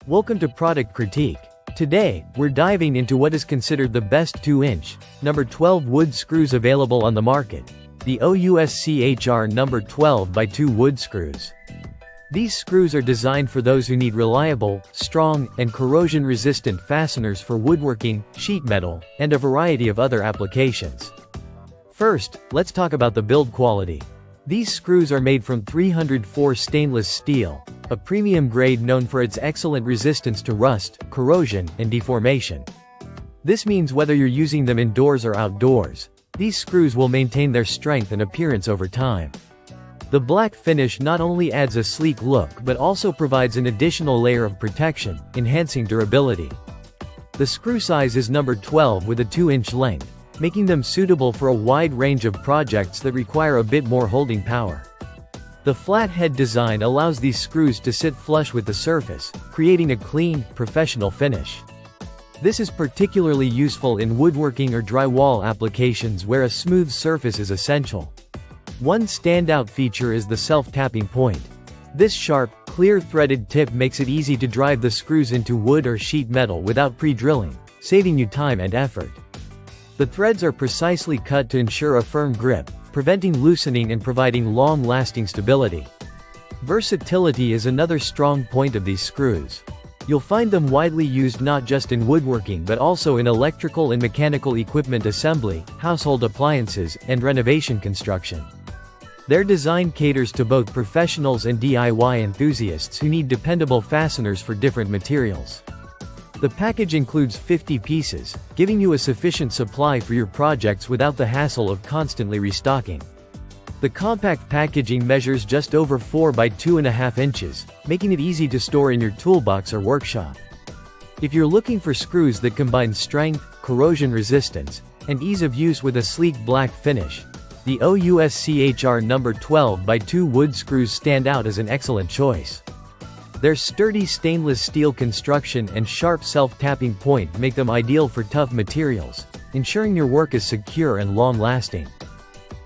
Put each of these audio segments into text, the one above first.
Welcome to Product Critique. Today, we're diving into what is considered the best 2-inch, number 12 wood screws available on the market. The OUSCHR number 12 by 2 wood screws. These screws are designed for those who need reliable, strong, and corrosion-resistant fasteners for woodworking, sheet metal, and a variety of other applications. First, let's talk about the build quality. These screws are made from 304 stainless steel, a premium grade known for its excellent resistance to rust, corrosion, and deformation. This means whether you're using them indoors or outdoors, these screws will maintain their strength and appearance over time. The black finish not only adds a sleek look but also provides an additional layer of protection, enhancing durability. The screw size is number 12 with a 2-inch length, making them suitable for a wide range of projects that require a bit more holding power. The flat head design allows these screws to sit flush with the surface, creating a clean, professional finish. This is particularly useful in woodworking or drywall applications where a smooth surface is essential. One standout feature is the self-tapping point. This sharp, clear threaded tip makes it easy to drive the screws into wood or sheet metal without pre-drilling, saving you time and effort. The threads are precisely cut to ensure a firm grip, preventing loosening and providing long-lasting stability. Versatility is another strong point of these screws. You'll find them widely used not just in woodworking but also in electrical and mechanical equipment assembly, household appliances, and renovation construction. Their design caters to both professionals and DIY enthusiasts who need dependable fasteners for different materials. The package includes 50 pieces, giving you a sufficient supply for your projects without the hassle of constantly restocking. The compact packaging measures just over 4 by 2.5 inches, making it easy to store in your toolbox or workshop. If you're looking for screws that combine strength, corrosion resistance, and ease of use with a sleek black finish, the OUSCHR number 12 by 2 wood screws stand out as an excellent choice. Their sturdy stainless steel construction and sharp self-tapping point make them ideal for tough materials, ensuring your work is secure and long-lasting.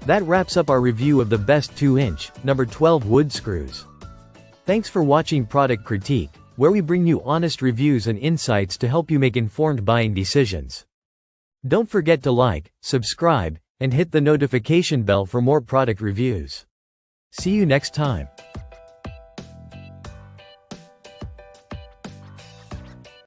That wraps up our review of the best 2-inch, number 12 wood screws. Thanks for watching Product Critique, where we bring you honest reviews and insights to help you make informed buying decisions. Don't forget to like, subscribe, and hit the notification bell for more product reviews. See you next time.